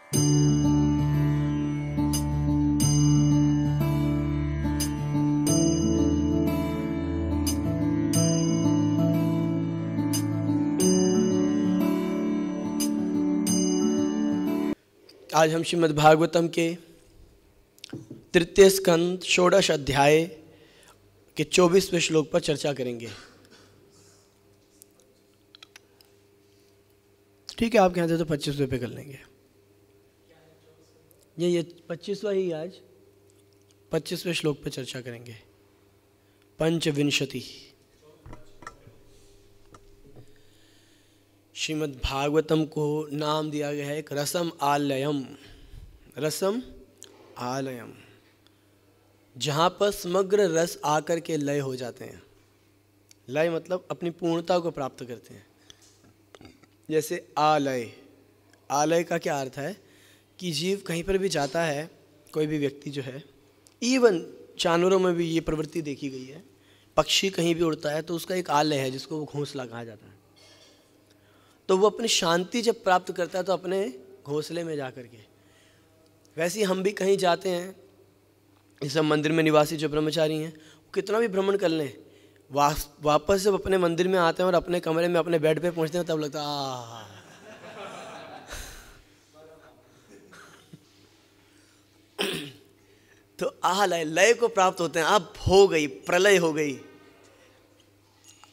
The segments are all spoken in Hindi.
आज हम श्रीमद् भागवतम के तृतीय स्कंद षोडश अध्याय के 24वें श्लोक पर चर्चा करेंगे। ठीक है, आपके यहाँ से तो 25वें पे कर लेंगे। ये 25वां ही आज 25वें श्लोक पर चर्चा करेंगे। पंचविंशति श्रीमद् भागवतम को नाम दिया गया है एक रसम आलयम। रसम आलयम, जहाँ पर समग्र रस आकर के लय हो जाते हैं। लय मतलब अपनी पूर्णता को प्राप्त करते हैं। जैसे आलय, आलय का क्या अर्थ है कि जीव कहीं पर भी जाता है, कोई भी व्यक्ति जो है, इवन जानवरों में भी ये प्रवृत्ति देखी गई है। पक्षी कहीं भी उड़ता है तो उसका एक आलय है जिसको वो घोंसला कहा जाता है। तो वो अपनी शांति जब प्राप्त करता है तो अपने घोंसले में जा कर के, वैसे ही हम भी कहीं जाते हैं, इस सब मंदिर में निवासी जो ब्रह्मचारी हैं कितना भी भ्रमण कर लें, वापस जब अपने मंदिर में आते हैं और अपने कमरे में अपने बेड पे पहुंचते हैं तब लगता है तो लय, लय को प्राप्त होते हैं। अब हो गई, प्रलय हो गई,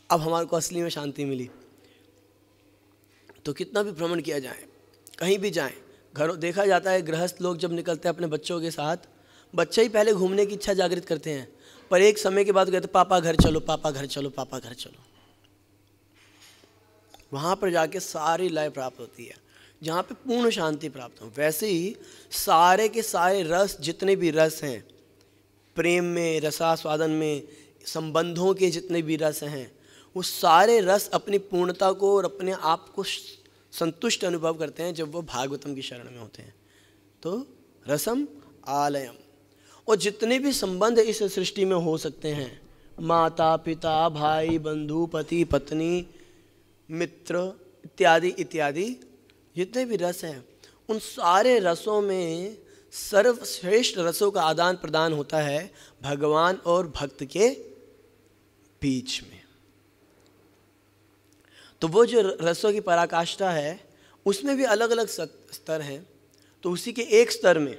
अब हमारे को असली में शांति मिली। तो कितना भी भ्रमण किया जाए, कहीं भी जाएं, घरों देखा जाता है गृहस्थ लोग जब निकलते हैं अपने बच्चों के साथ, बच्चे ही पहले घूमने की इच्छा जागृत करते हैं, पर एक समय के बाद कहते पापा घर चलो, पापा घर चलो, पापा घर चलो। वहाँ पर जाके सारी लय प्राप्त होती है, जहाँ पे पूर्ण शांति प्राप्त हो। वैसे ही सारे के सारे रस, जितने भी रस हैं, प्रेम में, रसास्वादन में, संबंधों के जितने भी रस हैं, वो सारे रस अपनी पूर्णता को और अपने आप को संतुष्ट अनुभव करते हैं जब वो भागवतम की शरण में होते हैं। तो रसम आलयम। और जितने भी संबंध इस सृष्टि में हो सकते हैं, माता पिता, भाई बंधु, पति पत्नी, मित्र इत्यादि इत्यादि, जितने भी रस हैं, उन सारे रसों में सर्वश्रेष्ठ रसों का आदान प्रदान होता है भगवान और भक्त के बीच में। तो वो जो रसों की पराकाष्ठा है उसमें भी अलग अलग स्तर हैं। तो उसी के एक स्तर में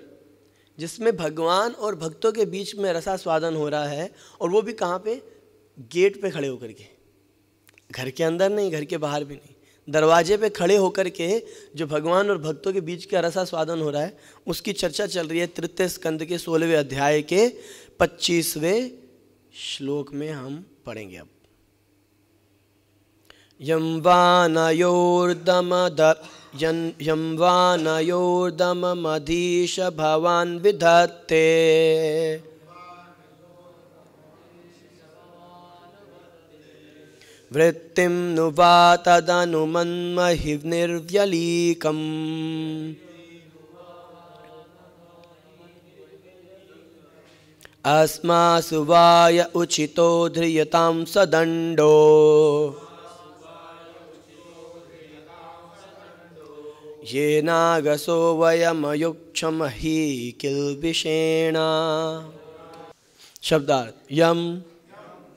जिसमें भगवान और भक्तों के बीच में रसास्वादन हो रहा है, और वो भी कहाँ पे, गेट पे खड़े होकर के, घर के अंदर नहीं, घर के बाहर भी नहीं, दरवाजे पे खड़े होकर के जो भगवान और भक्तों के बीच का रसास्वादन हो रहा है, उसकी चर्चा चल रही है। तृतीय स्कंद के 16वें अध्याय के 25वें श्लोक में हम पढ़ेंगे। अब यं वानयोर्दममधीश भवान् विधत्ते वृत्तिं नु वा तदनुमन्महि निर्व्यलीकम्। अस्मासु वाय उचितो ध्रियतां सदण्डो ये नागसो वयमयुक्षमहि किल्बिषेण। शब्दार्थ, यम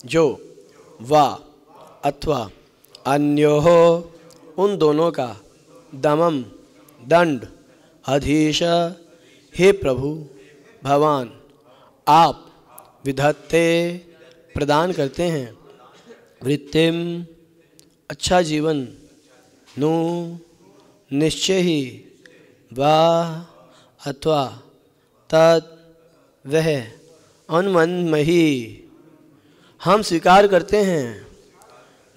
जो, वा अथवा, अन्योः उन दोनों का, दमम दंड, अधीश हे प्रभु भगवान आप, विधत्ते प्रदान करते हैं, वृत्तिम अच्छा जीवन, नु निश्चय ही, वा अथवा, तत् वह, अनुमन्महि हम स्वीकार करते हैं,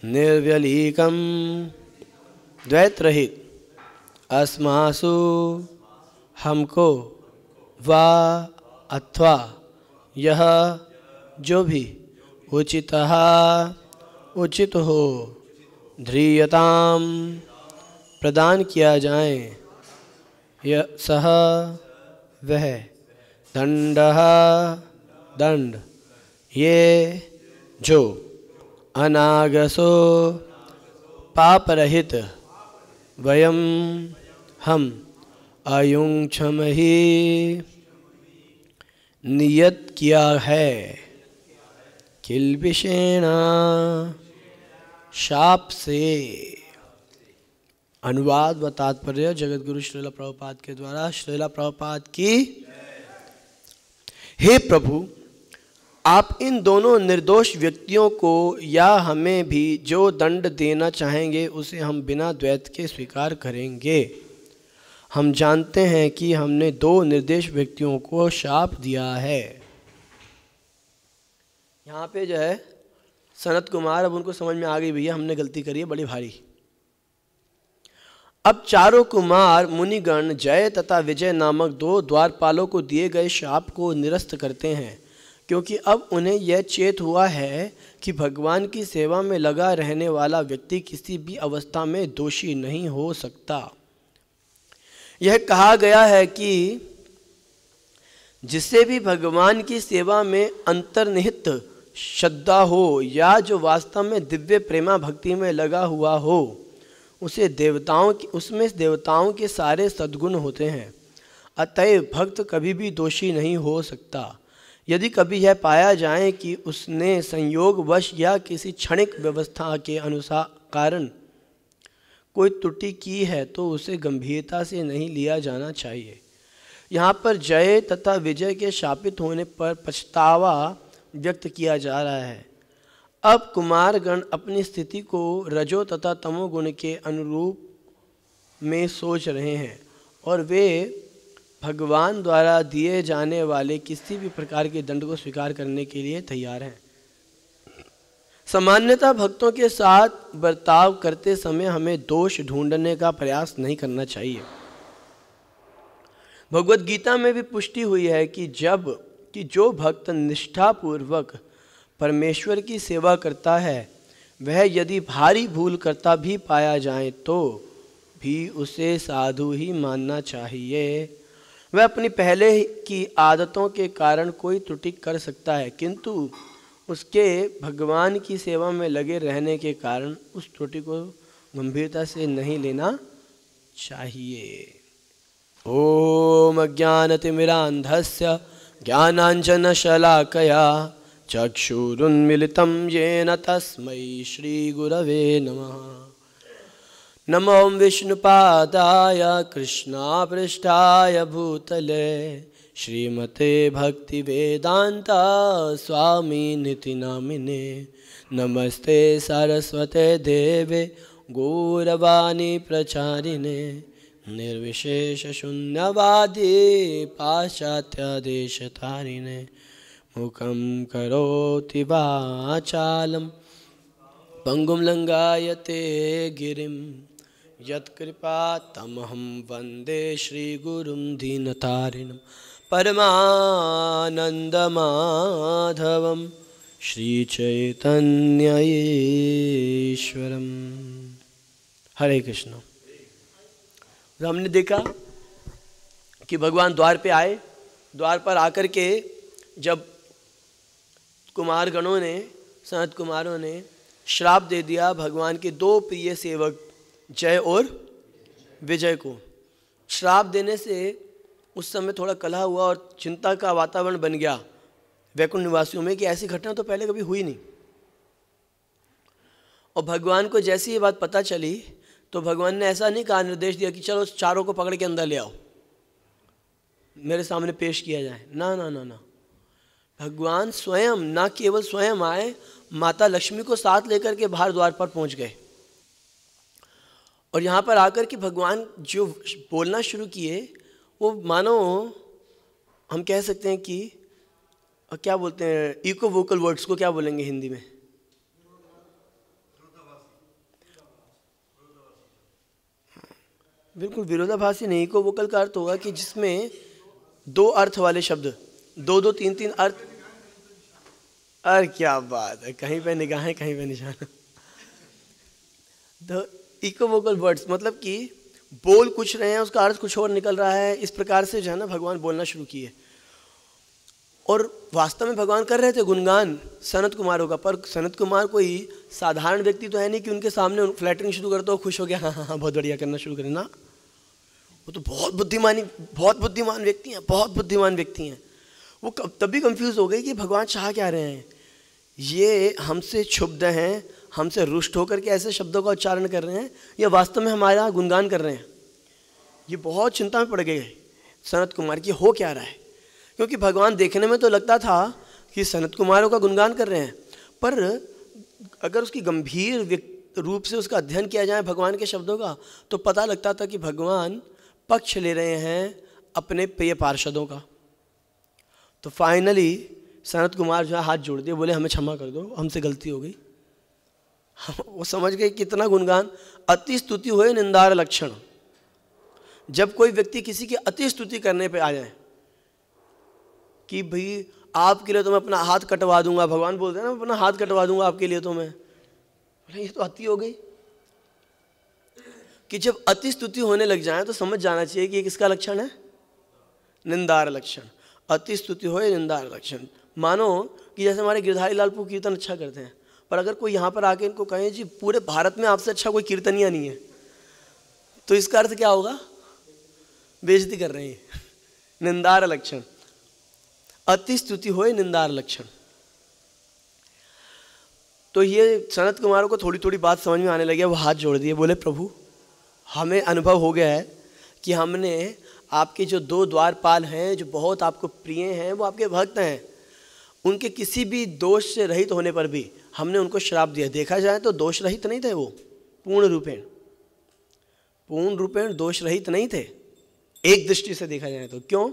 निर्व्यलीकम द्वैत रहित, अस्मासु हमको, वा अथवा यह जो भी, उचितः उचित हो, ध्रियताम प्रदान किया जाए, यह सह वह, दंडः दंड, ये जो, अनागसो पाप रहित, वयम हम, अयुं क्षमहि नियत किया है किल्बिषेण शाप से। अनुवाद व तात्पर्य जगत गुरु श्रील प्रभुपाद के द्वारा। श्रील प्रभुपाद की। हे प्रभु, आप इन दोनों निर्दोष व्यक्तियों को या हमें भी जो दंड देना चाहेंगे उसे हम बिना द्वैत के स्वीकार करेंगे। हम जानते हैं कि हमने दो निर्दोष व्यक्तियों को शाप दिया है। यहाँ पे जो है सनत कुमार, अब उनको समझ में आ गई भैया हमने गलती करी है बड़ी भारी। अब चारों कुमार मुनिगण जय तथा विजय नामक दो द्वारपालों को दिए गए शाप को निरस्त करते हैं, क्योंकि अब उन्हें यह चेत हुआ है कि भगवान की सेवा में लगा रहने वाला व्यक्ति किसी भी अवस्था में दोषी नहीं हो सकता। यह कहा गया है कि जिसे भी भगवान की सेवा में अंतर्निहित श्रद्धा हो या जो वास्तव में दिव्य प्रेमा भक्ति में लगा हुआ हो, उसमें देवताओं के सारे सद्गुण होते हैं। अतएव भक्त कभी भी दोषी नहीं हो सकता। यदि कभी यह पाया जाए कि उसने संयोगवश या किसी क्षणिक व्यवस्था के अनुसार कारण कोई त्रुटि की है तो उसे गंभीरता से नहीं लिया जाना चाहिए। यहाँ पर जय तथा विजय के शापित होने पर पछतावा व्यक्त किया जा रहा है। अब कुमारगण अपनी स्थिति को रजो तथा तमोगुण के अनुरूप में सोच रहे हैं और वे भगवान द्वारा दिए जाने वाले किसी भी प्रकार के दंड को स्वीकार करने के लिए तैयार हैं। सामान्यतः भक्तों के साथ बर्ताव करते समय हमें दोष ढूंढने का प्रयास नहीं करना चाहिए। भगवत गीता में भी पुष्टि हुई है कि जो भक्त निष्ठापूर्वक परमेश्वर की सेवा करता है, वह यदि भारी भूल करता भी पाया जाए तो भी उसे साधु ही मानना चाहिए। वह अपनी पहले की आदतों के कारण कोई त्रुटि कर सकता है, किंतु उसके भगवान की सेवा में लगे रहने के कारण उस त्रुटि को गंभीरता से नहीं लेना चाहिए। ओम अज्ञानतिमिरान्धस्य ज्ञानाञ्जनशलाकया चक्षुरुन्मिलितं येन तस्मै श्रीगुरवे नमः। नमो विष्णुपादाय कृष्णापृष्ठाय भूतले श्रीमते भक्तिवेदान्ता स्वामिनिति नामिने। नमस्ते सरस्वते देवे गौरवाणी प्रचारिणे निर्विशेष शून्यवादी पाश्चात्यदेशतारिणे। मुखं करोति वाचालं पंगुं लंघयते गिरिं यत्कृपा तमहं वन्दे श्रीगुरुं दीनतारिणं परमानन्दमाधवं श्रीचैतन्यईश्वरम्। हरे कृष्ण। तो हमने देखा कि भगवान द्वार पे आए। द्वार पर आकर के जब कुमारगणों ने, सनत कुमारों ने श्राप दे दिया भगवान के दो प्रिय सेवक जय और विजय को। श्राप देने से उस समय थोड़ा कलह हुआ और चिंता का वातावरण बन गया वैकुंठ निवासियों में कि ऐसी घटना तो पहले कभी हुई नहीं। और भगवान को जैसी ये बात पता चली तो भगवान ने ऐसा नहीं कहा, निर्देश दिया कि चलो चारों को पकड़ के अंदर ले आओ, मेरे सामने पेश किया जाए। ना ना ना ना, भगवान स्वयं, ना केवल स्वयं आए, माता लक्ष्मी को साथ लेकर के बाहर द्वार पर पहुंच गए। और यहाँ पर आकर के भगवान जो बोलना शुरू किए वो मानो हम कह सकते हैं कि क्या बोलते हैं, इको वोकल वर्ड्स को क्या बोलेंगे हिंदी में? बिल्कुल विरोधाभासी नहीं। इको वोकल का अर्थ होगा कि जिसमें दो अर्थ वाले शब्द, दो दो तीन तीन अर्थ। अरे क्या बात है, कहीं पे निगाहें कहीं पे निशान। द इको वोकल वर्ड्स मतलब कि बोल कुछ रहे हैं उसका अर्थ कुछ और निकल रहा है। इस प्रकार से जो है ना भगवान बोलना शुरू किए। और वास्तव में भगवान कर रहे थे गुणगान सनत कुमारों का, पर सनत कुमार कोई साधारण व्यक्ति तो है नहीं कि उनके सामने फ्लैटरिंग शुरू करते हो खुश हो गया हाँ हाँ हाँ बहुत बढ़िया करना शुरू करें ना। वो तो बहुत बुद्धिमान व्यक्ति हैं, बहुत बुद्धिमान व्यक्ति हैं। वो तभी कंफ्यूज हो गई कि भगवान चाह क्या रहे हैं, ये हमसे क्षुब्ध हैं, हमसे रुष्ट होकर के ऐसे शब्दों का उच्चारण कर रहे हैं, या वास्तव में हमारा गुणगान कर रहे हैं। ये बहुत चिंता में पड़ गए सनत कुमार की, हो क्या रहा है। क्योंकि भगवान देखने में तो लगता था कि सनत कुमारों का गुणगान कर रहे हैं, पर अगर उसकी गंभीर रूप से उसका अध्ययन किया जाए भगवान के शब्दों का, तो पता लगता था कि भगवान पक्ष ले रहे हैं अपने प्रिय पार्षदों का। तो फाइनली सनत कुमार जो है हाथ जोड़ दिए, बोले हमें क्षमा कर दो, हमसे गलती हो गई। वो समझ गए कितना गुणगान, अति स्तुति हुए निंदार लक्षण। जब कोई व्यक्ति किसी की अति स्तुति करने पे आ जाए कि भाई आपके लिए तो मैं अपना हाथ कटवा दूंगा, भगवान बोलते हैं ना अपना हाथ कटवा दूंगा आपके लिए, तो मैं बोले ये तो अति हो गई। कि जब अति स्तुति होने लग जाए तो समझ जाना चाहिए कि ये किसका लक्षण है, निंदार लक्षण। अति स्तुति हो निंदार लक्षण। मानो कि जैसे हमारे गिरधारी लाल पू कीर्तन अच्छा करते हैं, पर अगर कोई यहाँ पर आके इनको कहे जी पूरे भारत में आपसे अच्छा कोई कीर्तनिया नहीं है, तो इसका अर्थ क्या होगा, बेइज्जती कर रहे हैं। निंदार लक्षण, अति स्तुति होए निंदार लक्षण। तो ये सनत कुमारों को थोड़ी थोड़ी बात समझ में आने लगी। वो हाथ जोड़ दिए, बोले प्रभु हमें अनुभव हो गया है कि हमने आपके जो 2 द्वारपाल हैं जो बहुत आपको प्रिय हैं, वो आपके भक्त हैं, उनके किसी भी दोष से रहित होने पर भी हमने उनको श्राप दिया। देखा जाए तो दोष रहित नहीं थे, वो पूर्ण रूपेण दोष रहित नहीं थे एक दृष्टि से देखा जाए तो। क्यों?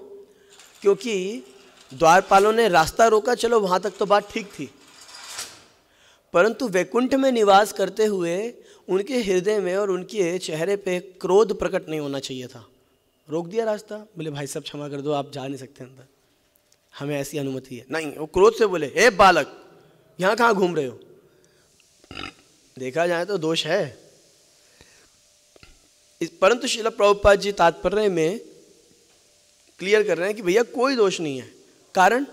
क्योंकि द्वारपालों ने रास्ता रोका, चलो वहाँ तक तो बात ठीक थी, परंतु वैकुंठ में निवास करते हुए उनके हृदय में और उनके चेहरे पे क्रोध प्रकट नहीं होना चाहिए था। रोक दिया रास्ता, बोले भाई साहब क्षमा कर दो, आप जा नहीं सकते अंदर, हमें ऐसी अनुमति है नहीं। वो क्रोध से बोले हे बालक यहाँ कहाँ घूम रहे हो। देखा जाए तो दोष है, परंतु श्रील प्रभुपाद जी तात्पर्य में क्लियर कर रहे हैं कि भैया कोई दोष नहीं है। कारण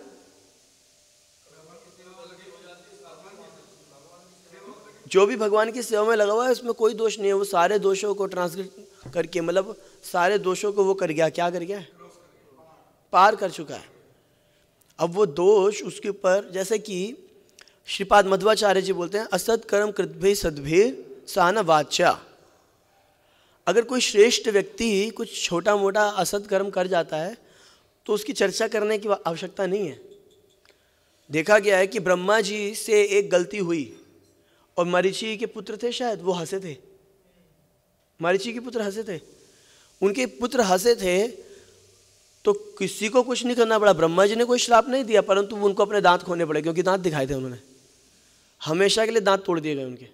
जो भी भगवान की सेवा में लगा हुआ है उसमें कोई दोष नहीं है। वो सारे दोषों को ट्रांसलेट करके, मतलब सारे दोषों को वो कर गया, क्या कर गया, पार कर चुका है। अब वो दोष उसके ऊपर, जैसे कि श्रीपाद मध्वाचार्य जी बोलते हैं असत कर्म कृतभे सद्भेर सहन वाचा। अगर कोई श्रेष्ठ व्यक्ति कुछ छोटा मोटा असत कर्म कर जाता है तो उसकी चर्चा करने की आवश्यकता नहीं है। देखा गया है कि ब्रह्मा जी से एक गलती हुई और मरीचि के पुत्र थे, शायद वो हंसे थे, मरीचि के पुत्र हंसे थे, उनके पुत्र हंसे थे तो किसी को कुछ नहीं करना पड़ा। ब्रह्मा जी ने कोई श्राप नहीं दिया, परंतु उनको अपने दांत खोने पड़े, क्योंकि दांत दिखाए थे उन्होंने, हमेशा के लिए दांत तोड़ दिए गए उनके।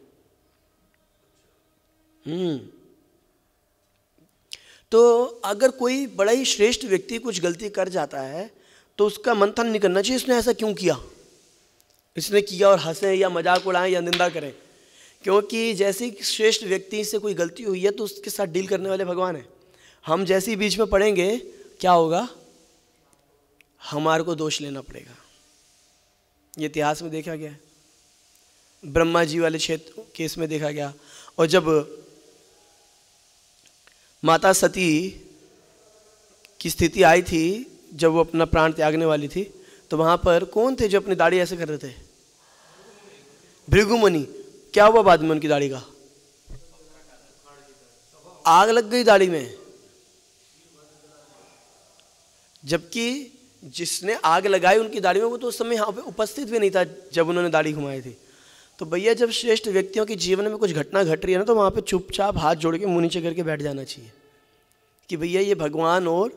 तो अगर कोई बड़ा ही श्रेष्ठ व्यक्ति कुछ गलती कर जाता है तो उसका मंथन नहीं करना चाहिए इसने ऐसा क्यों किया, इसने किया और हंसें या मजाक उड़ाएं या निंदा करें। क्योंकि जैसे श्रेष्ठ व्यक्ति से कोई गलती हुई है तो उसके साथ डील करने वाले भगवान हैं। हम जैसे ही बीच में पड़ेंगे क्या होगा, हमारे को दोष लेना पड़ेगा। ये इतिहास में देखा गया है, ब्रह्मा जी वाले क्षेत्र केस में देखा गया। और जब माता सती की स्थिति आई थी, जब वो अपना प्राण त्यागने वाली थी, तो वहाँ पर कौन थे जो अपनी दाढ़ी ऐसे कर रहे थे, भृगु मुनि। क्या हुआ बाद में उनकी दाढ़ी का, आग लग गई दाढ़ी में, जबकि जिसने आग लगाई उनकी दाढ़ी में वो तो उस समय यहाँ पे उपस्थित भी नहीं था जब उन्होंने दाढ़ी घुमाई थी। तो भैया जब श्रेष्ठ व्यक्तियों के जीवन में कुछ घटना घट रही है ना, तो वहाँ पे चुपचाप हाथ जोड़ के मुँह नीचे करके बैठ जाना चाहिए कि भैया ये भगवान और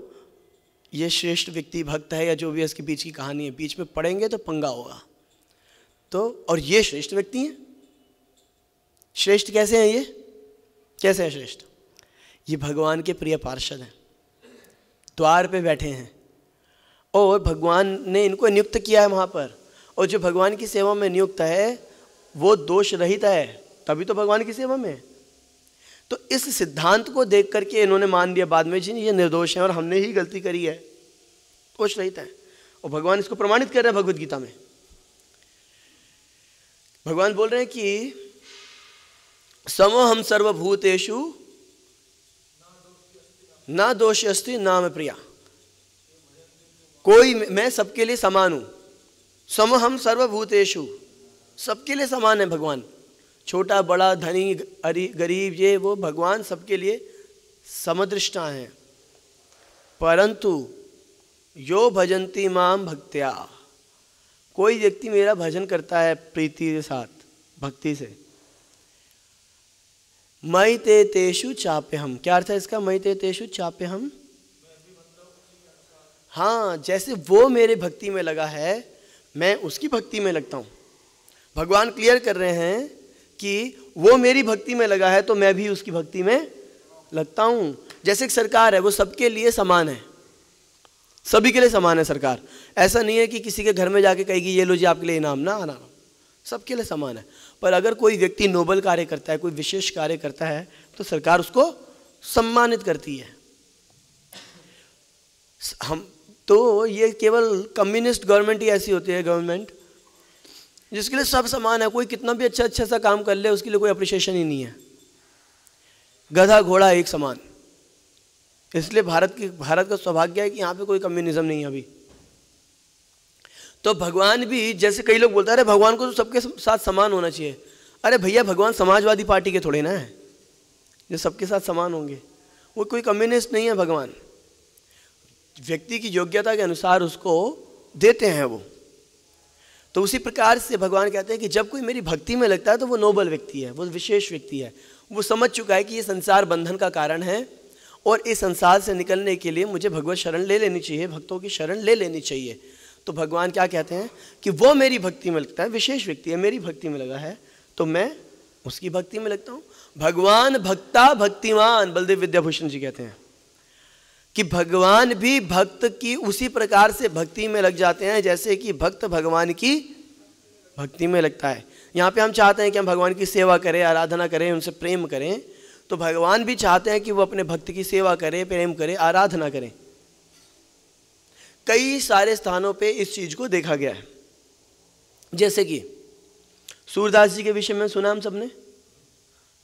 ये श्रेष्ठ व्यक्ति भक्त है या जो भी है, इसके बीच की कहानी है, बीच में पड़ेंगे तो पंगा होगा। तो और ये श्रेष्ठ व्यक्ति हैं, श्रेष्ठ कैसे हैं, ये कैसे हैं श्रेष्ठ, ये भगवान के प्रिय पार्षद हैं, द्वार पे बैठे हैं और भगवान ने इनको नियुक्त किया है वहाँ पर। और जो भगवान की सेवा में नियुक्त है वो दोष रहित है, तभी तो भगवान की सेवा में है। तो इस सिद्धांत को देख करके इन्होंने मान लिया बाद में, जी ये निर्दोष है और हमने ही गलती करी है, दोष रहित है। और भगवान इसको प्रमाणित कर रहे हैं भगवद गीता में। भगवान बोल रहे हैं कि समोहम सर्वभूतेषु ना दोषस्ति ना मैं प्रिया, कोई, मैं सबके लिए समान हूँ, समहम सर्वभूतेषु, सबके लिए समान है भगवान, छोटा बड़ा धनी गरीब ये वो, भगवान सबके लिए समदृष्टा हैं। परंतु यो भजन्ति माम भक्त्या, कोई व्यक्ति मेरा भजन करता है प्रीति के साथ, भक्ति से, मयि ते तेषु चाप्यहम्, क्या अर्थ है इसका, मयि ते तेषु चाप्यहम्, हाँ, जैसे वो मेरे भक्ति में लगा है मैं उसकी भक्ति में लगता हूँ। भगवान क्लियर कर रहे हैं कि वो मेरी भक्ति में लगा है तो मैं भी उसकी भक्ति में लगता हूँ। जैसे एक सरकार है वो सबके लिए समान है, सभी के लिए समान है सरकार, ऐसा नहीं है कि किसी के घर में जाके कहेगी ये लो जी आपके लिए इनाम, ना ना, सबके लिए समान है। पर अगर कोई व्यक्ति नोबल कार्य करता है, कोई विशेष कार्य करता है तो सरकार उसको सम्मानित करती है। हम तो ये केवल कम्युनिस्ट गवर्नमेंट ही ऐसी होती है, गवर्नमेंट जिसके लिए सब समान है, कोई कितना भी अच्छा सा काम कर ले उसके लिए कोई अप्रिशिएशन ही नहीं है, गधा घोड़ा एक समान। इसलिए भारत का सौभाग्य है कि यहाँ पे कोई कम्युनिज्म नहीं है अभी। तो भगवान भी, जैसे कई लोग बोलते हैं अरे भगवान को तो सबके साथ समान होना चाहिए, अरे भैया भगवान समाजवादी पार्टी के थोड़े ना है जो सबके साथ समान होंगे, वो कोई कम्युनिस्ट नहीं है। भगवान व्यक्ति की योग्यता के अनुसार उसको देते हैं वो। तो उसी प्रकार से भगवान कहते हैं कि जब कोई मेरी भक्ति में लगता है तो वो नोबल व्यक्ति है, वो विशेष व्यक्ति है, वो समझ चुका है कि ये संसार बंधन का कारण है और इस संसार से निकलने के लिए मुझे भगवत शरण ले लेनी चाहिए, भक्तों की शरण ले लेनी चाहिए। तो भगवान क्या कहते हैं कि वो मेरी भक्ति में लगता है, विशेष व्यक्ति है, मेरी भक्ति में लगा है तो मैं उसकी भक्ति में लगता हूँ। भगवान भक्ता भक्तिमान, बलदेव विद्याभूषण जी कहते हैं कि भगवान भी भक्त की उसी प्रकार से भक्ति में लग जाते हैं जैसे कि भक्त भगवान की भक्ति में लगता है। यहाँ पे हम चाहते हैं कि हम भगवान की सेवा करें, आराधना करें, उनसे प्रेम करें, तो भगवान भी चाहते हैं कि वो अपने भक्त की सेवा करें, प्रेम करें, आराधना करें। कई सारे स्थानों पे इस चीज को देखा गया है। जैसे कि सूरदास जी के विषय में सुना हम सबने,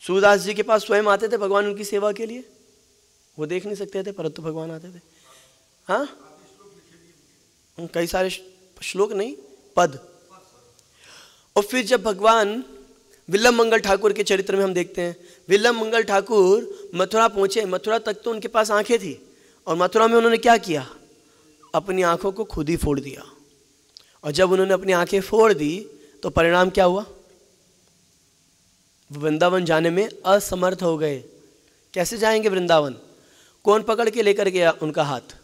सूरदास जी के पास स्वयं आते थे भगवान उनकी सेवा के लिए, वो देख नहीं सकते थे परंतु भगवान आते थे। हाँ, कई सारे श्लोक नहीं, पद। और फिर जब भगवान विल्लभ मंगल ठाकुर के चरित्र में हम देखते हैं, विल्लभ मंगल ठाकुर मथुरा पहुंचे, मथुरा तक तो उनके पास आंखें थी और मथुरा में उन्होंने क्या किया, अपनी आंखों को खुद ही फोड़ दिया। और जब उन्होंने अपनी आंखें फोड़ दी तो परिणाम क्या हुआ, वृंदावन जाने में असमर्थ हो गए। कैसे जाएंगे वृंदावन, कौन पकड़ के लेकर गया उनका हाथ,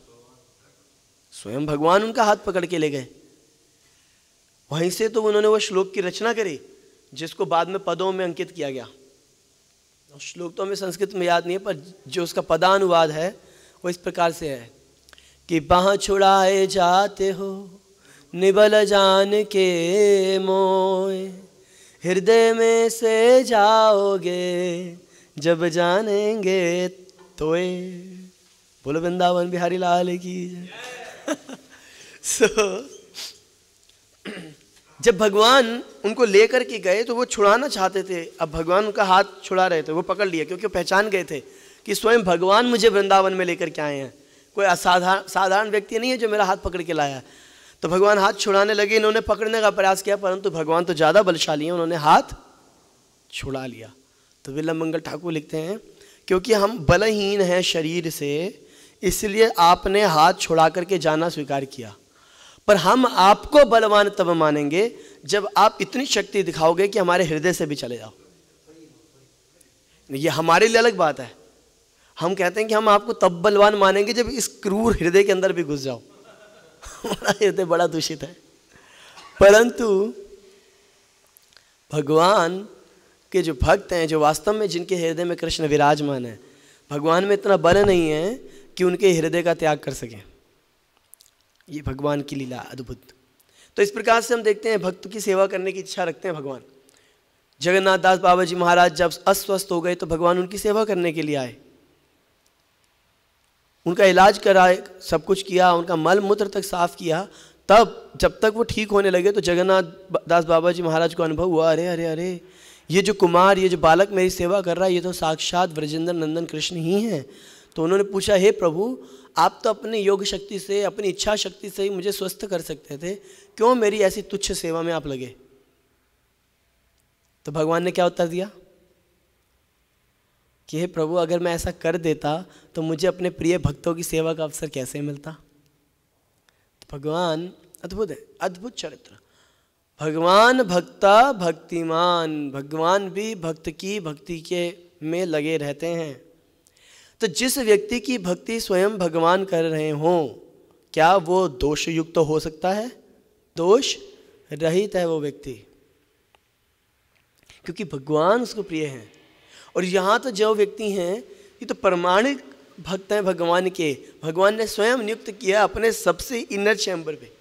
स्वयं भगवान उनका हाथ पकड़ के ले गए। वहीं से तो उन्होंने वो श्लोक की रचना करी जिसको बाद में पदों में अंकित किया गया। श्लोक तो हमें संस्कृत में याद नहीं है, पर जो उसका पदानुवाद है वो इस प्रकार से है कि बाह छुड़ाए जाते हो निबल जान के मोए, हृदय में से जाओगे जब जानेंगे तोए। बोलो वृंदावन बिहारी लाल की जय। जब भगवान उनको लेकर के गए तो वो छुड़ाना चाहते थे, अब भगवान उनका हाथ छुड़ा रहे थे, वो पकड़ लिए क्योंकि वो पहचान गए थे कि स्वयं भगवान मुझे वृंदावन में लेकर के आए हैं, कोई साधारण व्यक्ति नहीं है जो मेरा हाथ पकड़ के लाया। तो भगवान हाथ छुड़ाने लगे, इन्होंने पकड़ने का प्रयास किया परंतु भगवान तो ज़्यादा बलशाली हैं, उन्होंने हाथ छुड़ा लिया। तो विल्लभ मंगल ठाकुर लिखते हैं क्योंकि हम बलहीन हैं शरीर से, इसलिए आपने हाथ छुड़ा करके जाना स्वीकार किया, पर हम आपको बलवान तब मानेंगे जब आप इतनी शक्ति दिखाओगे कि हमारे हृदय से भी चले जाओ। ये हमारे लिए अलग बात है, हम कहते हैं कि हम आपको तब बलवान मानेंगे जब इस क्रूर हृदय के अंदर भी घुस जाओ। हमारा हृदय बड़ा दूषित है। परंतु भगवान के जो भक्त हैं, जो वास्तव में जिनके हृदय में कृष्ण विराजमान है, भगवान में इतना बल नहीं है कि उनके हृदय का त्याग कर सकें। ये भगवान की लीला अद्भुत। तो इस प्रकार से हम देखते हैं भक्त की सेवा करने की इच्छा रखते हैं भगवान। जगन्नाथ दास बाबा जी महाराज जब अस्वस्थ हो गए तो भगवान उनकी सेवा करने के लिए आए, उनका इलाज कराए, सब कुछ किया, उनका मल मूत्र तक साफ किया। तब जब तक वो ठीक होने लगे तो जगन्नाथ दास बाबा जी महाराज को अनुभव हुआ, अरे अरे अरे ये जो कुमार, ये जो बालक मेरी सेवा कर रहा है, ये तो साक्षात ब्रजेंद्र नंदन कृष्ण ही हैं। तो उन्होंने पूछा, हे प्रभु, आप तो अपने योग शक्ति से, अपनी इच्छा शक्ति से ही मुझे स्वस्थ कर सकते थे, क्यों मेरी ऐसी तुच्छ सेवा में आप लगे? तो भगवान ने क्या उत्तर दिया कि हे प्रभु, अगर मैं ऐसा कर देता तो मुझे अपने प्रिय भक्तों की सेवा का अवसर कैसे मिलता? तो भगवान अद्भुत है, अद्भुत चरित्र। भगवान भक्ता भक्तिमान, भगवान भी भक्त की भक्ति के में लगे रहते हैं। तो जिस व्यक्ति की भक्ति स्वयं भगवान कर रहे हों, क्या वो दोष युक्त हो सकता है? दोष रहित है वो व्यक्ति, क्योंकि भगवान उसको प्रिय हैं। और यहाँ तो जो व्यक्ति हैं ये तो प्रमाणिक भक्त हैं भगवान के। भगवान ने स्वयं नियुक्त किया अपने सबसे इनर चैम्बर पे,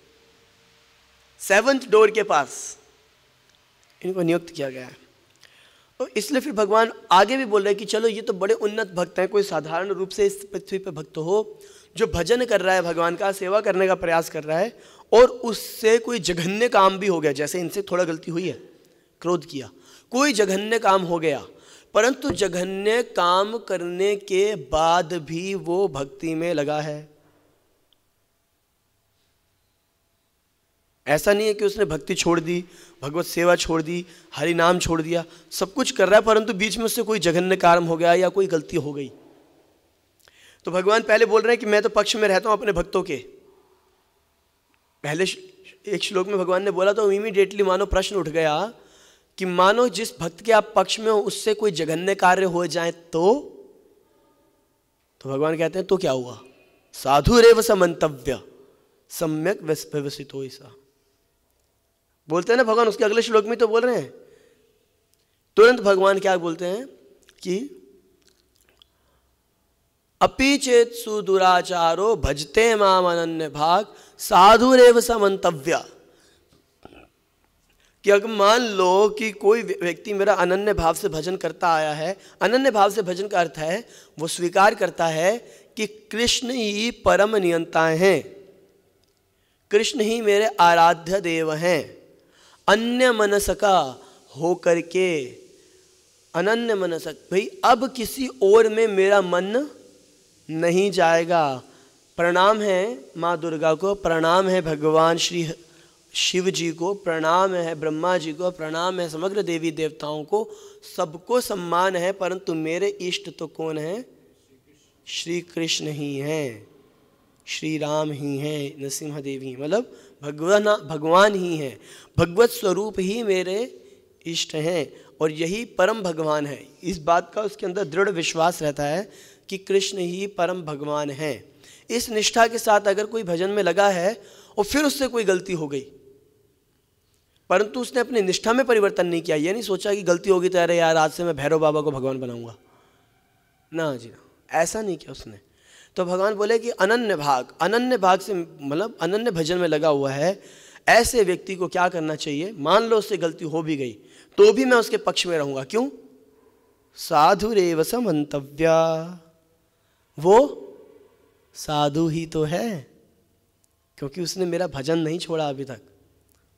7th डोर के पास इनको नियुक्त किया गया है। और इसलिए फिर भगवान आगे भी बोल रहे हैं कि चलो ये तो बड़े उन्नत भक्त हैं, कोई साधारण रूप से इस पृथ्वी पर भक्त हो जो भजन कर रहा है, भगवान का सेवा करने का प्रयास कर रहा है, और उससे कोई जघन्य काम भी हो गया, जैसे इनसे थोड़ा गलती हुई है, क्रोध किया, कोई जघन्य काम हो गया, परंतु जघन्य काम करने के बाद भी वो भक्ति में लगा है। ऐसा नहीं है कि उसने भक्ति छोड़ दी, भगवत सेवा छोड़ दी, हरि नाम छोड़ दिया, सब कुछ कर रहा है, परंतु बीच में उससे कोई जघन्य कर्म हो गया या कोई गलती हो गई। तो भगवान पहले बोल रहे हैं कि मैं तो पक्ष में रहता हूं अपने भक्तों के। पहले एक श्लोक में भगवान ने बोला तो इमीडिएटली मानो प्रश्न उठ गया कि मानो जिस भक्त के आप पक्ष में हो उससे कोई जघन्य कार्य हो जाए तो भगवान कहते हैं तो क्या हुआ? साधुरेव स मंतव्य सम्यक व्यवसितो ऐसा बोलते हैं ना भगवान। उसके अगले श्लोक में तो बोल रहे हैं, तुरंत भगवान क्या बोलते हैं कि अपि चेत सुदुराचारो भजते माम अनन्य भाग साधुरेव स मंतव्य। कि अगर मान लो कि कोई व्यक्ति मेरा अनन्य भाव से भजन करता आया है, अनन्य भाव से भजन का अर्थ है वो स्वीकार करता है कि कृष्ण ही परम नियंता हैं, कृष्ण ही मेरे आराध्य देव हैं, अन्य मनसका हो करके, अनन्य मनसक, भाई अब किसी और में मेरा मन नहीं जाएगा। प्रणाम है माँ दुर्गा को, प्रणाम है भगवान श्री शिव जी को, प्रणाम है ब्रह्मा जी को, प्रणाम है समग्र देवी देवताओं को, सबको सम्मान है, परंतु मेरे इष्ट तो कौन है? श्री कृष्ण ही हैं, श्री राम ही हैं, नरसिम्हा देवी, मतलब भगवान ही हैं, भगवत स्वरूप ही मेरे इष्ट हैं, और यही परम भगवान है। इस बात का उसके अंदर दृढ़ विश्वास रहता है कि कृष्ण ही परम भगवान हैं। इस निष्ठा के साथ अगर कोई भजन में लगा है और फिर उससे कोई गलती हो गई, परंतु उसने अपनी निष्ठा में परिवर्तन नहीं किया, ये नहीं सोचा कि गलती होगी तो अरे यार आज से मैं भैरव बाबा को भगवान बनाऊंगा, ना जी ना, ऐसा नहीं किया उसने। तो भगवान बोले कि अनन्य भाग से मतलब अनन्य भजन में लगा हुआ है, ऐसे व्यक्ति को क्या करना चाहिए? मान लो उससे गलती हो भी गई तो भी मैं उसके पक्ष में रहूंगा। क्यों? साधुरेव स मंतव्या, वो साधु ही तो है, क्योंकि उसने मेरा भजन नहीं छोड़ा अभी तक,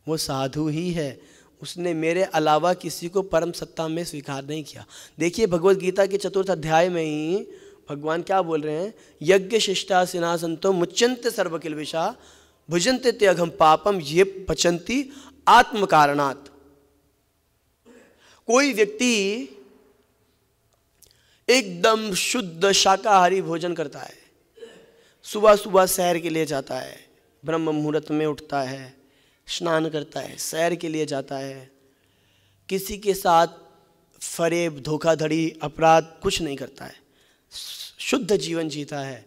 वो साधु ही है, उसने मेरे अलावा किसी को परम सत्ता में स्वीकार नहीं किया। देखिए भगवत गीता के 4th अध्याय में ही भगवान क्या बोल रहे हैं? यज्ञ शिष्टा सिनासंतो मुच्यन्ते सर्व किल्बिषा भुजन्ते त्यघम पापम ये पचंती आत्म कारणात्। कोई व्यक्ति एकदम शुद्ध शाकाहारी भोजन करता है, सुबह सुबह सैर के लिए जाता है, ब्रह्म मुहूर्त में उठता है, स्नान करता है, सैर के लिए जाता है, किसी के साथ फरेब धोखाधड़ी अपराध कुछ नहीं करता है, शुद्ध जीवन जीता है,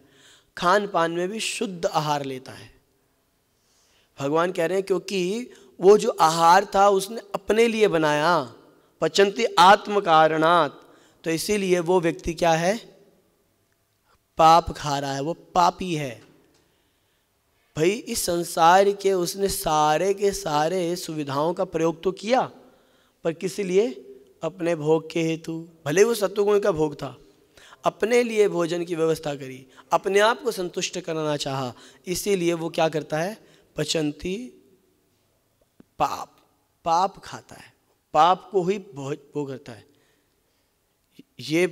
खान पान में भी शुद्ध आहार लेता है। भगवान कह रहे हैं क्योंकि वो जो आहार था उसने अपने लिए बनाया, पचंती आत्म कारणात्, तो इसीलिए वो व्यक्ति क्या है? पाप खा रहा है, वो पापी है। भाई इस संसार के उसने सारे के सारे सुविधाओं का प्रयोग तो किया, पर किसी लिए? अपने भोग के हेतु। भले वो सत्वगुण का भोग था, अपने लिए भोजन की व्यवस्था करी, अपने आप को संतुष्ट करना चाहा, इसीलिए वो क्या करता है? पचंती पाप खाता है, पाप को ही भोग करता है। ये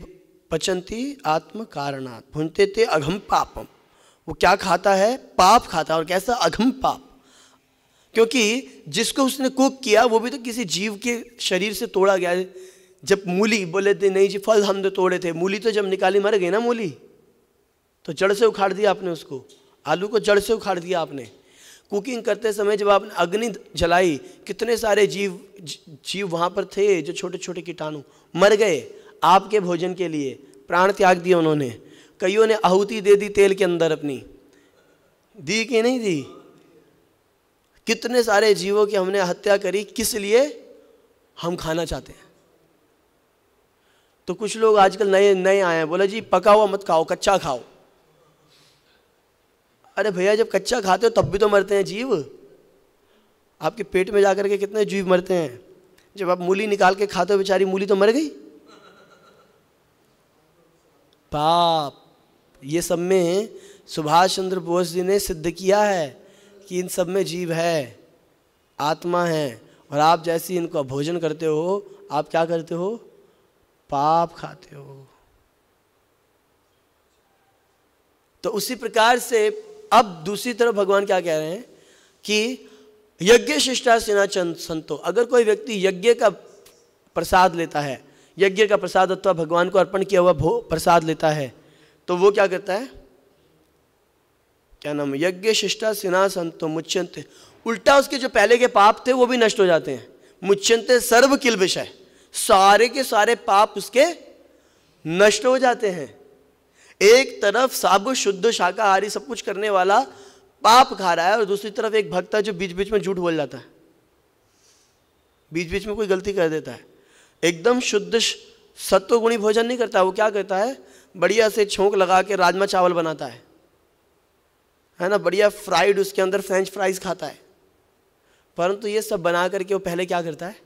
पचंती आत्म कारणात्, भुंजते थे अघम पापम। वो क्या खाता है? पाप खाता है। और कैसा? अघम पाप। क्योंकि जिसको उसने कुक किया वो भी तो किसी जीव के शरीर से तोड़ा गया है। जब मूली बोले थे नहीं जी फल हमने तोड़े थे, मूली तो जब निकाली मर गई ना मूली, तो जड़ से उखाड़ दिया आपने उसको। आलू को जड़ से उखाड़ दिया आपने। कुकिंग करते समय जब आपने अग्नि जलाई, कितने सारे जीव वहाँ पर थे जो छोटे छोटे कीटाणु मर गए आपके भोजन के लिए, प्राण त्याग दिए उन्होंने। कईयों ने आहुति दे दी तेल के अंदर अपनी, दी कि नहीं दी? कितने सारे जीवों की हमने हत्या करी, किस लिए? हम खाना चाहते हैं। तो कुछ लोग आजकल नए नए आए हैं, बोला जी पका हुआ मत खाओ, कच्चा खाओ। अरे भैया जब कच्चा खाते हो तब भी तो मरते हैं जीव। आपके पेट में जाकर के कितने जीव मरते हैं। जब आप मूली निकाल के खाते हो, बेचारी मूली तो मर गई। पाप, ये सब में सुभाष चंद्र बोस जी ने सिद्ध किया है कि इन सब में जीव है, आत्मा है। और आप जैसी इनको भोजन करते हो, आप क्या करते हो? पाप खाते हो। तो उसी प्रकार से अब दूसरी तरफ भगवान क्या कह रहे हैं कि यज्ञ शिष्टासीनाचन संतो, अगर कोई व्यक्ति यज्ञ का प्रसाद लेता है, यज्ञ का प्रसाद अथवा भगवान को अर्पण किया हुआ प्रसाद लेता है, तो वो क्या करता है? क्या नाम? यज्ञ शिष्टासीना संतो मुच्यन्ते, उल्टा उसके जो पहले के पाप थे वो भी नष्ट हो जाते हैं। मुच्यन्ते सर्व किल विषय, सारे के सारे पाप उसके नष्ट हो जाते हैं। एक तरफ सब शुद्ध शाकाहारी सब कुछ करने वाला पाप खा रहा है, और दूसरी तरफ एक भक्त है जो बीच बीच में झूठ बोल जाता है, बीच बीच में कोई गलती कर देता है, एकदम शुद्ध सत्वगुणी भोजन नहीं करता। वो क्या करता है? बढ़िया से छोंक लगा के राजमा चावल बनाता है ना, बढ़िया फ्राइड, उसके अंदर फ्रेंच फ्राइज खाता है। परंतु ये सब बना करके वो पहले क्या करता है?